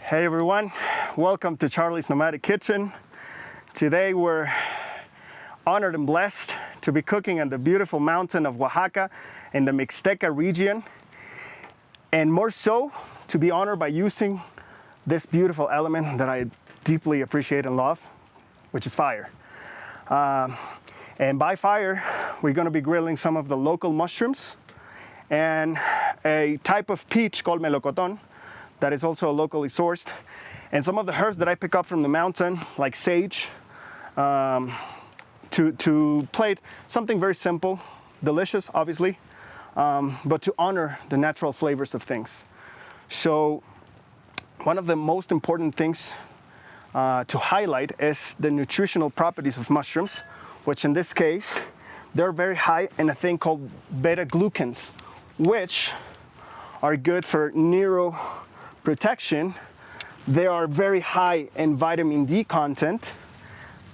Hey everyone, welcome to Charly's Nomadic Kitchen. Today we're honored and blessed to be cooking on the beautiful mountain of Oaxaca in the Mixteca region, and more so to be honored by using this beautiful element that I deeply appreciate and love, which is fire. And by fire, we're going to be grilling some of the local mushrooms and a type of peach called melocotón that is also locally sourced, and some of the herbs that I pick up from the mountain, like sage, to plate something very simple, delicious, obviously, but to honor the natural flavors of things. So one of the most important things to highlight is the nutritional properties of mushrooms, which in this case, they're very high in a thing called beta-glucans, which are good for neuroprotection. They are very high in vitamin D content.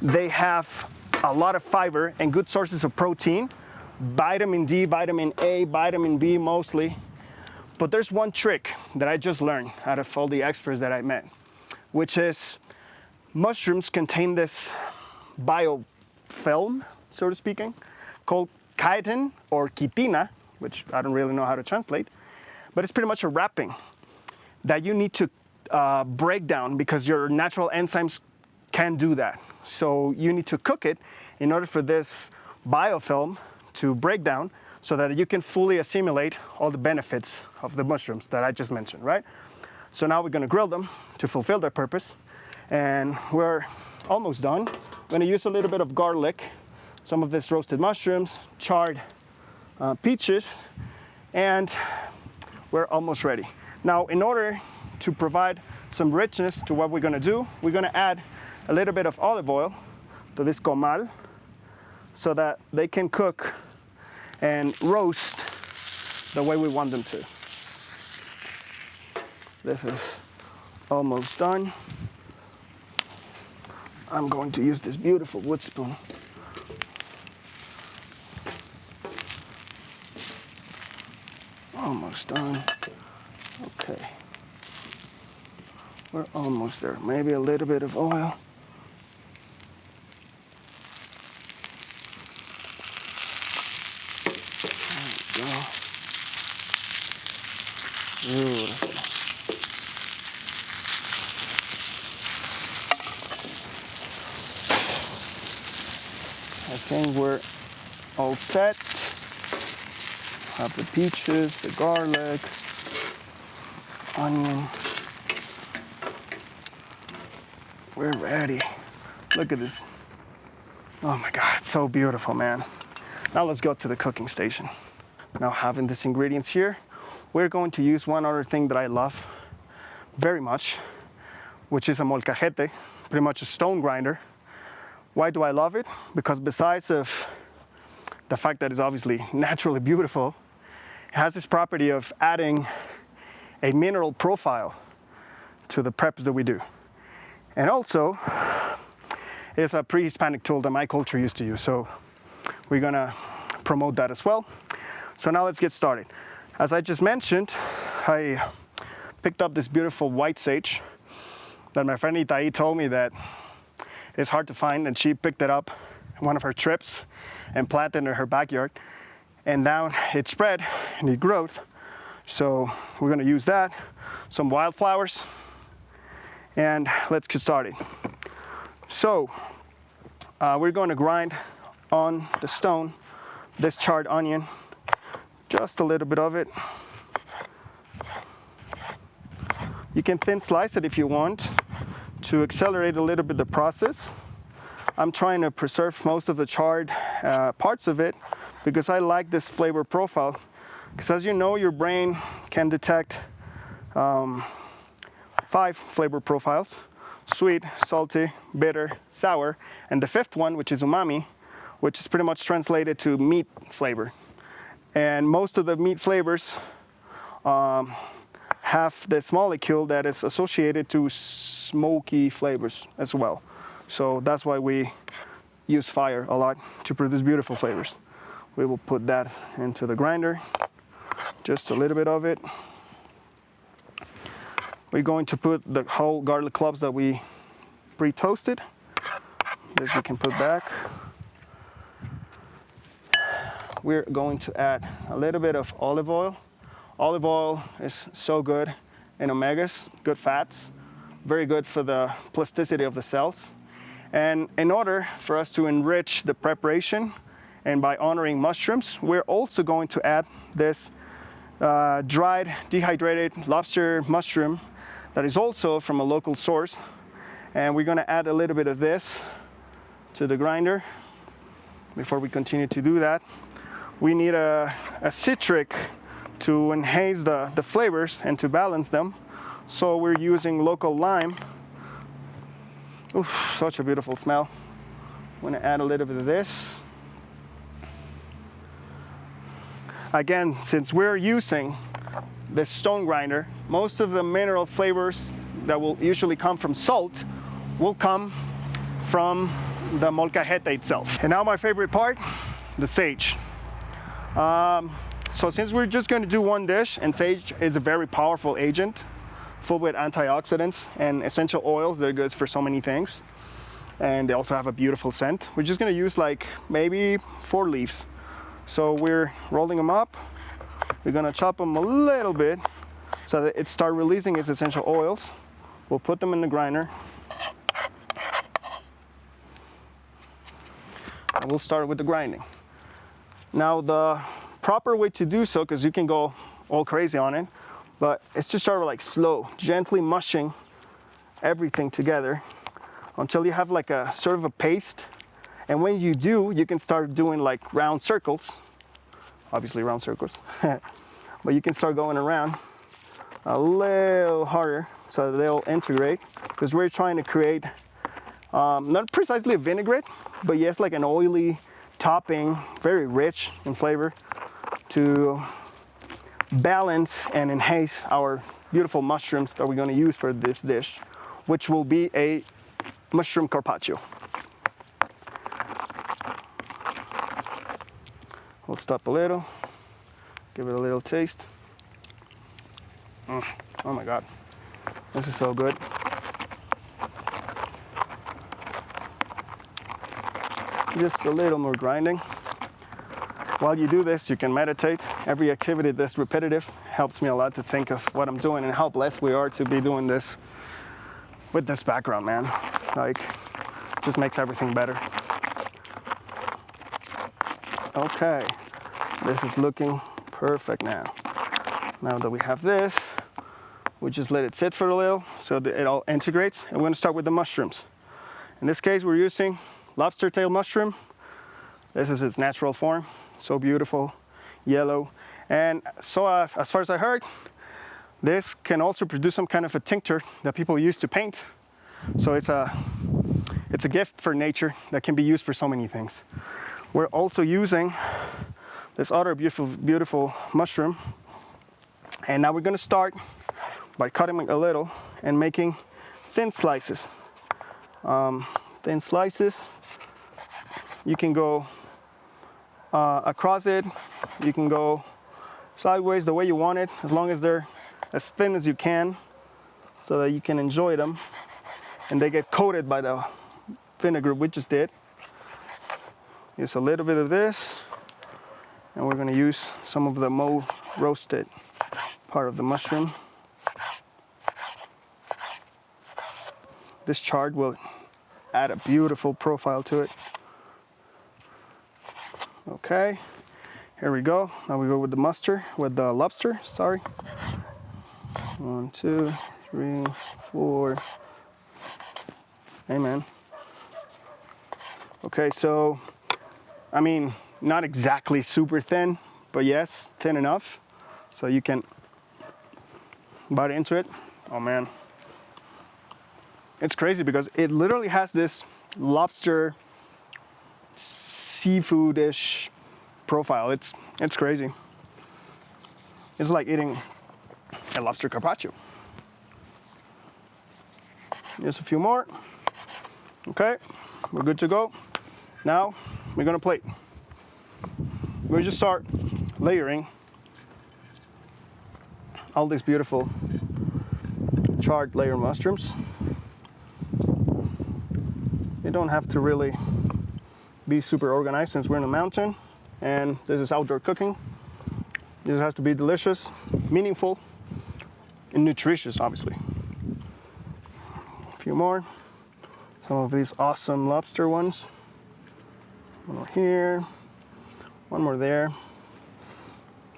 They have a lot of fiber and good sources of protein, vitamin D, vitamin A, vitamin B mostly. But there's one trick that I just learned out of all the experts that I met, which is mushrooms contain this biofilm, so to speaking, called chitin or chitina, which I don't really know how to translate, but it's pretty much a wrapping that you need to break down because your natural enzymes can't do that. So you need to cook it in order for this biofilm to break down so that you can fully assimilate all the benefits of the mushrooms that I just mentioned, right? So now we're gonna grill them to fulfill their purpose, and we're almost done. I'm gonna use a little bit of garlic, some of this roasted mushrooms, charred peaches, and we're almost ready. Now, in order to provide some richness to what we're gonna do, we're gonna add a little bit of olive oil to this comal so that they can cook and roast the way we want them to. This is almost done. I'm going to use this beautiful wood spoon. Almost done. Okay. We're almost there. Maybe a little bit of oil. There we go. Beautiful. I think we're all set. Have the peaches, the garlic, onion. We're ready. Look at this. Oh my God, it's so beautiful, man. Now let's go to the cooking station. Now having these ingredients here, we're going to use one other thing that I love very much, which is a molcajete, pretty much a stone grinder. Why do I love it? Because besides of the fact that it's obviously naturally beautiful, it has this property of adding a mineral profile to the preps that we do. And also, it's a pre-Hispanic tool that my culture used to use, so we're gonna promote that as well. So now let's get started. As I just mentioned, I picked up this beautiful white sage that my friend Itai told me that it's hard to find, and she picked it up on one of her trips and planted it in her backyard. And now it spread and it grew. So we're gonna use that, some wildflowers, and let's get started. So we're going to grind on the stone this charred onion, just a little bit of it. You can thin slice it if you want to accelerate a little bit the process. I'm trying to preserve most of the charred parts of it because I like this flavor profile. Because as you know, your brain can detect 5 flavor profiles: sweet, salty, bitter, sour, and the 5th one, which is umami, which is pretty much translated to meat flavor. And most of the meat flavors have this molecule that is associated to smoky flavors as well. So that's why we use fire a lot to produce beautiful flavors. We will put that into the grinder, just a little bit of it. we're going to put the whole garlic cloves that we pre-toasted. This we can put back. We're going to add a little bit of olive oil. Olive oil is so good in omegas, good fats, very good for the plasticity of the cells. And in order for us to enrich the preparation, and by honoring mushrooms, we're also going to add this dried, dehydrated lobster mushroom that is also from a local source. And we're gonna add a little bit of this to the grinder. Before we continue to do that, we need a citric to enhance the flavors and to balance them. So we're using local lime. Oof, such a beautiful smell. I'm gonna add a little bit of this. Again, since we're using this stone grinder, most of the mineral flavors that will usually come from salt will come from the molcajete itself. And now my favorite part, the sage. So since we're just going to do one dish, and sage is a very powerful agent, full with antioxidants and essential oils that are good for so many things, and they also have a beautiful scent, we're just going to use like maybe 4 leaves. So we're rolling them up. We're going to chop them a little bit so that it starts releasing its essential oils. We'll put them in the grinder. And we'll start with the grinding. Now the proper way to do so, because you can go all crazy on it, but it's to start with like slow, gently mushing everything together until you have like a sort of a paste. And when you do, you can start doing like round circles, obviously round circles, but you can start going around a little harder so that they'll integrate, because we're trying to create not precisely a vinaigrette, but yes, like an oily topping, very rich in flavor, to balance and enhance our beautiful mushrooms that we're going to use for this dish, which will be a mushroom carpaccio. We'll stop a little, give it a little taste. Oh my God, this is so good. Just a little more grinding. While you do this, you can meditate. Every activity that's repetitive helps me a lot to think of what I'm doing and how blessed we are to be doing this with this background, man. Like, just makes everything better. Okay, this is looking perfect now. Now that we have this, we just let it sit for a little so that it all integrates. And we're gonna start with the mushrooms. In this case, we're using lobster tail mushroom. This is its natural form. So beautiful, yellow. And so as far as I heard, this can also produce some kind of a tincture that people use to paint. So it's a gift for nature that can be used for so many things. We're also using this other beautiful mushroom. And now we're gonna start by cutting it a little and making thin slices. Thin slices. You can go across it, you can go sideways, the way you want it, as long as they're as thin as you can so that you can enjoy them and they get coated by the vinegar we just did. Use a little bit of this, and we're going to use some of the more roasted part of the mushroom. This chard will add a beautiful profile to it. Okay, here we go. Now we go with the lobster, sorry. 1, 2, 3, 4. Amen. Okay, so, I mean, not exactly super thin, but yes, thin enough. So you can bite into it. Oh man. It's crazy because it literally has this lobster seafood-ish profile. It's crazy. It's like eating a lobster carpaccio. Just a few more. Okay, we're good to go. Now we're gonna plate. We'll just start layering all this beautiful charred layer mushrooms. You don't have to really be super organized since we're in a mountain and this is outdoor cooking. This has to be delicious, meaningful, and nutritious, obviously. A few more. Some of these awesome lobster ones. One more here, one more there.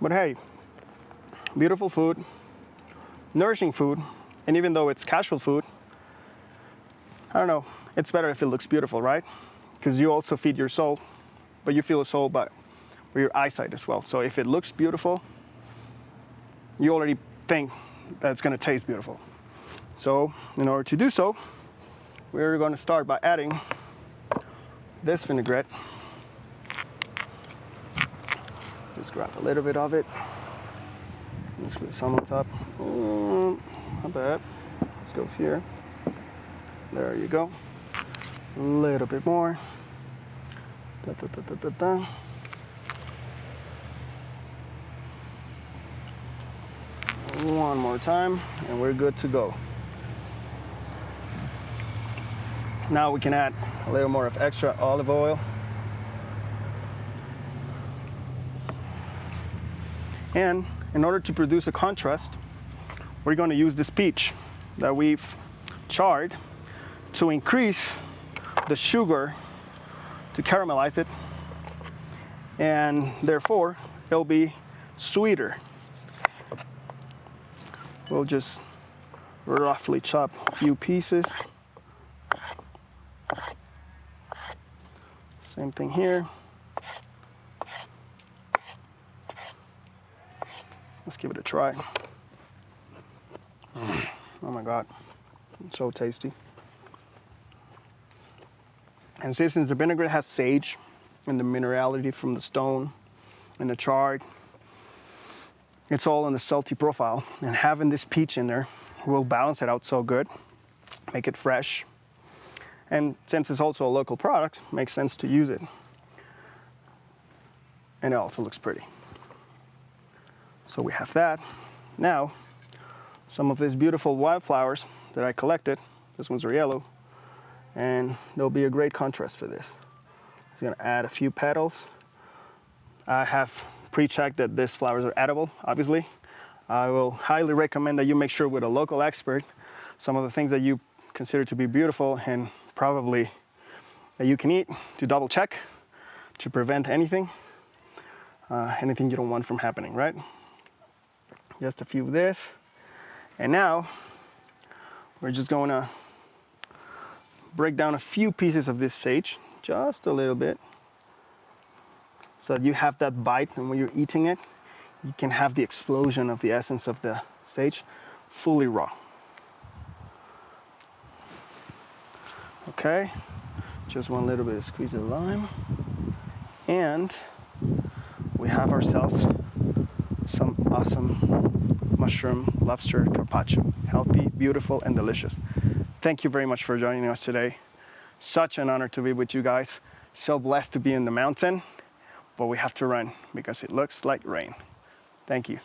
But hey, beautiful food, nourishing food, and even though it's casual food, I don't know, it's better if it looks beautiful, right? Because you also feed your soul, but you feel the soul by your eyesight as well. So if it looks beautiful, you already think that it's gonna taste beautiful. So in order to do so, we're gonna start by adding this vinaigrette. Just grab a little bit of it. Let's put some on top. Not bad. This goes here. There you go. A little bit more. Da, da, da, da, da, da. One more time, and we're good to go. Now we can add a little more of extra olive oil. And in order to produce a contrast, we're going to use this peach that we've charred to increase the sugar to caramelize it, and therefore it'll be sweeter. We'll just roughly chop a few pieces. Same thing here. Let's give it a try. Oh my God, it's so tasty. And since the vinaigrette has sage and the minerality from the stone and the chard, it's all in the salty profile. And having this peach in there will balance it out so good, make it fresh. And since it's also a local product, it makes sense to use it. And it also looks pretty. So we have that. Now, some of these beautiful wildflowers that I collected, this ones are yellow, and there'll be a great contrast for this. I'm gonna add a few petals. I have pre-checked that these flowers are edible, obviously. I will highly recommend that you make sure with a local expert some of the things that you consider to be beautiful and probably that you can eat, to double check, to prevent anything you don't want from happening, right? Just a few of this. And now we're just going to break down a few pieces of this sage, just a little bit, so that you have that bite, and when you're eating it, you can have the explosion of the essence of the sage fully raw. Okay, just one little bit of squeeze of lime, and we have ourselves some awesome mushroom lobster carpaccio. Healthy, beautiful, and delicious. Thank you very much for joining us today. Such an honor to be with you guys. So blessed to be in the mountain, but we have to run because it looks like rain. Thank you.